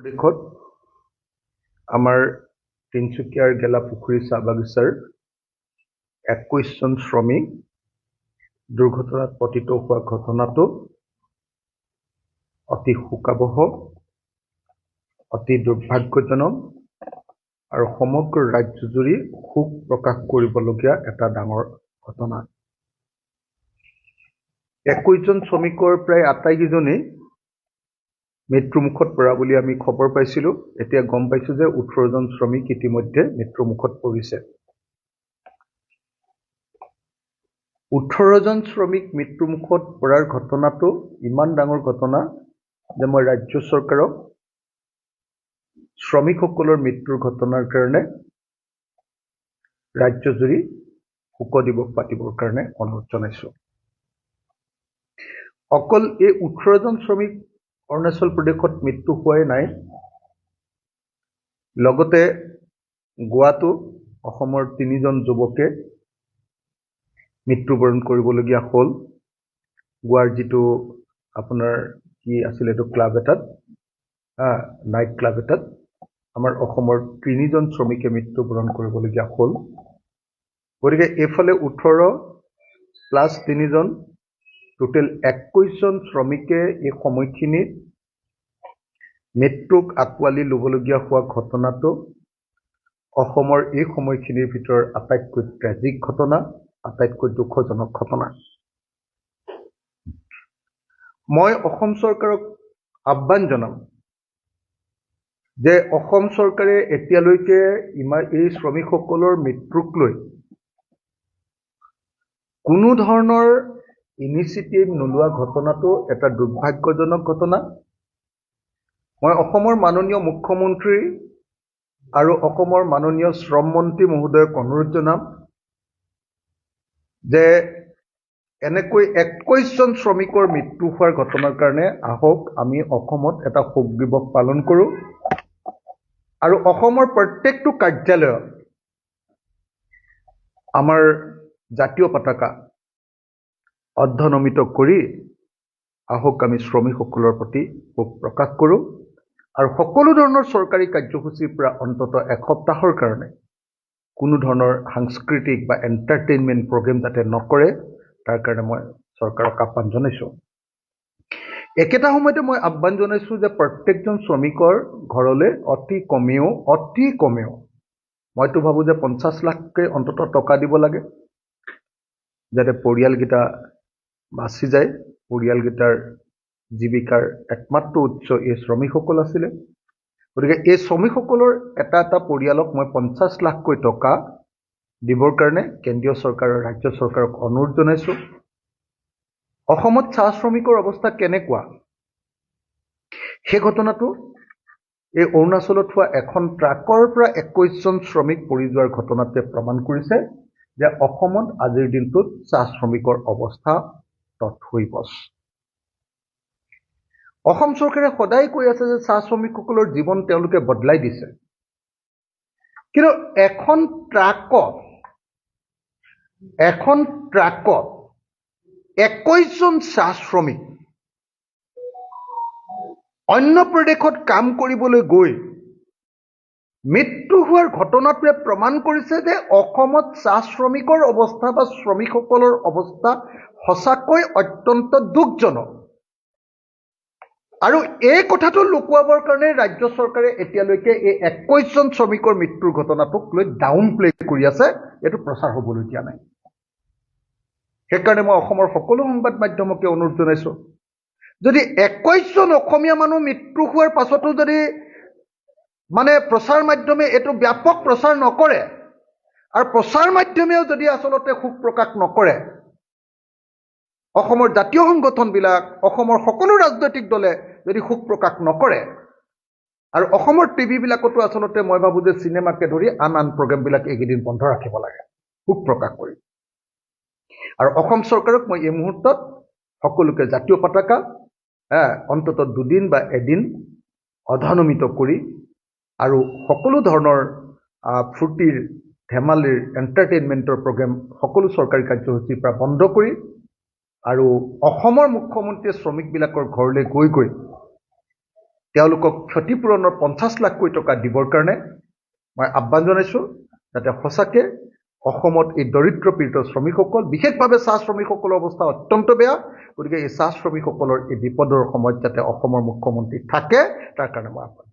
প্ৰদেশত আমাৰ তিনিচুকীয়াৰ গেলাপুখুৰী চাহ বাগিচাৰ 21 জন শ্ৰমিক দুৰ্ঘটনাত পতিত হোৱা ঘটনাটো অতি শোকাবহ, অতি দুৰ্ভাগ্যজনক আৰু সমগ্ৰ ৰাজ্যজুৰি শোক প্ৰকাশ কৰিবলগীয়া এটা ডাঙৰ ঘটনা। 21 জন শ্ৰমিকৰ প্ৰায় আটাইকেইজনেই মৃত্যুমুখত পৰা বুলি আমি খবৰ পাইছিলোঁ। এতিয়া গম পাইছোঁ যে 18 জন শ্ৰমিক ইতিমধ্যে মৃত্যুমুখত পৰিছে। 18 জন শ্ৰমিক মৃত্যুমুখত পৰাৰ ঘটনাটো ইমান ডাঙৰ ঘটনা যে মই ৰাজ্য চৰকাৰক শ্ৰমিকসকলৰ মৃত্যুৰ ঘটনাৰ কাৰণে ৰাজ্যজুৰি শোক দিৱস পাতিবৰ কাৰণে অনুৰোধ জনাইছোঁ। অকল এই 18 জন শ্ৰমিক অৰুণাচল প্ৰদেশত মৃত্যু হোৱাই নাই, লগতে গোৱাতো অসমৰ 3 জন যুৱকে মৃত্যুবৰণ কৰিবলগীয়া হ'ল। গোৱাৰ যিটো আপোনাৰ কি আছিল এইটো ক্লাব এটাত, নাইট ক্লাব এটাত আমাৰ অসমৰ 3 জন শ্ৰমিকে মৃত্যুবৰণ কৰিবলগীয়া হ'ল। গতিকে এইফালে 18 প্লাছ 3 জন, টোটেল 21 জন শ্ৰমিকে এই সময়খিনিত মৃত্যুক আঁকোৱালি ল'বলগীয়া হোৱা ঘটনাটো অসমৰ এই সময়খিনিৰ ভিতৰত আটাইতকৈ ট্ৰেজিক ঘটনা, আটাইতকৈ দুখজনক ঘটনা। মই অসম চৰকাৰক আহ্বান জনাম যে অসম চৰকাৰে এতিয়ালৈকে এই শ্ৰমিকসকলৰ মৃত্যুক লৈ কোনো ধৰণৰ ইনিচিয়েটিভ নোলোৱা ঘটনাটো এটা দুৰ্ভাগ্যজনক ঘটনা। মই অসমৰ মাননীয় মুখ্যমন্ত্ৰী আৰু অসমৰ মাননীয় শ্ৰম মন্ত্ৰী মহোদয়ক অনুৰোধ জনাম যে এনেকৈ 21 জন শ্ৰমিকৰ মৃত্যু হোৱাৰ ঘটনাৰ কাৰণে আহক আমি অসমত এটা শোক দিৱস পালন কৰোঁ আৰু অসমৰ প্ৰত্যেকটো কাৰ্যালয়ত আমাৰ জাতীয় পতাকা অৰ্ধনমিত কৰি আহক আমি শ্ৰমিকসকলৰ প্ৰতি শোক প্ৰকাশ কৰোঁ আৰু সকলো ধৰণৰ চৰকাৰী কাৰ্যসূচীৰ পৰা অন্ততঃ এসপ্তাহৰ কাৰণে কোনো ধৰণৰ সাংস্কৃতিক বা এণ্টাৰটেইনমেণ্ট প্ৰগ্ৰেম যাতে নকৰে তাৰ কাৰণে মই চৰকাৰক আহ্বান জনাইছোঁ। একেটা সময়তে মই আহ্বান জনাইছোঁ যে প্ৰত্যেকজন শ্ৰমিকৰ ঘৰলৈ অতি কমেও মইতো ভাবোঁ যে 50 লাখকৈ অন্ততঃ টকা দিব লাগে যাতে পৰিয়ালকেইটা বাচি যায়। পৰিয়ালকেইটাৰ জীৱিকাৰ একমাত্ৰ উৎস এই শ্ৰমিকসকল আছিলে। গতিকে এই শ্ৰমিকসকলৰ এটা এটা পৰিয়ালক মই 50 লাখকৈ টকা দিবৰ কাৰণে কেন্দ্ৰীয় চৰকাৰ আৰু ৰাজ্য চৰকাৰক অনুৰোধ জনাইছোঁ। অসমত চাহ শ্ৰমিকৰ অৱস্থা কেনেকুৱা সেই ঘটনাটো এই অৰুণাচলত হোৱা এখন ট্ৰাকৰ পৰা 21 জন শ্ৰমিক পৰি যোৱাৰ ঘটনাটোৱে প্ৰমাণ কৰিছে যে অসমত আজিৰ দিনটোত চাহ শ্ৰমিকৰ অৱস্থা তৎসৈবচ। অসম চৰকাৰে সদায় কৈ আছে যে চাহ শ্ৰমিকসকলৰ জীৱন তেওঁলোকে বদলাই দিছে, কিন্তু এখন ট্ৰাকত 21 জন চাহ শ্ৰমিক অন্য প্ৰদেশত কাম কৰিবলৈ গৈ মৃত্যু হোৱাৰ ঘটনাটোৱে প্ৰমাণ কৰিছে যে অসমত চাহ শ্ৰমিকৰ অৱস্থা বা শ্ৰমিকসকলৰ অৱস্থা সঁচাকৈ অত্যন্ত দুখজনক। আৰু এই কথাটো লুকুৱাবৰ কাৰণে ৰাজ্য চৰকাৰে এতিয়ালৈকে এই 21 জন শ্ৰমিকৰ মৃত্যুৰ ঘটনাটোক লৈ ডাউন প্লে কৰি আছে, এইটো প্ৰচাৰ হ'বলৈ দিয়া নাই। সেইকাৰণে মই অসমৰ সকলো সংবাদ মাধ্যমকে অনুৰোধ জনাইছোঁ, যদি 21 জন অসমীয়া মানুহ মৃত্যু হোৱাৰ পাছতো যদি প্ৰচাৰ মাধ্যমে এইটো ব্যাপক প্ৰচাৰ নকৰে আৰু প্ৰচাৰ মাধ্যমেও যদি আচলতে শোক প্ৰকাশ নকৰে, অসমৰ জাতীয় সংগঠনবিলাক, অসমৰ সকলো ৰাজনৈতিক দলে যদি শোক প্ৰকাশ নকৰে আৰু অসমৰ টিভিবিলাকতো আচলতে মই ভাবোঁ যে চিনেমাকে ধৰি আন প্ৰগ্ৰেমবিলাক এইকেইদিন বন্ধ ৰাখিব লাগে শোক প্ৰকাশ কৰি। আৰু অসম চৰকাৰক মই এই মুহূৰ্তত সকলোকে জাতীয় পতাকা অন্ততঃ 2 দিন বা এদিন অৰ্ধনমিত কৰি আৰু সকলো ধৰণৰ ফূৰ্তিৰ ধেমালিৰ এণ্টাৰটেইনমেণ্টৰ প্ৰগ্ৰেম সকলো চৰকাৰী কাৰ্যসূচীৰ পৰা বন্ধ কৰি আৰু অসমৰ মুখ্যমন্ত্ৰীয়ে শ্ৰমিকবিলাকৰ ঘৰলৈ গৈ তেওঁলোকক ক্ষতিপূৰণৰ 50 লাখ কোটি টকা দিবৰ কাৰণে মই আহ্বান জনাইছোঁ যাতে সঁচাকৈ অসমত এই দৰিদ্ৰ পীড়িত শ্ৰমিকসকল বিশেষভাৱে চাহ শ্ৰমিকসকলৰ অৱস্থা অত্যন্ত বেয়া গতিকে এই চাহ শ্ৰমিকসকলৰ এই বিপদৰ সময়ত যাতে অসমৰ মুখ্যমন্ত্ৰী থাকে তাৰ কাৰণে মই আহ্বান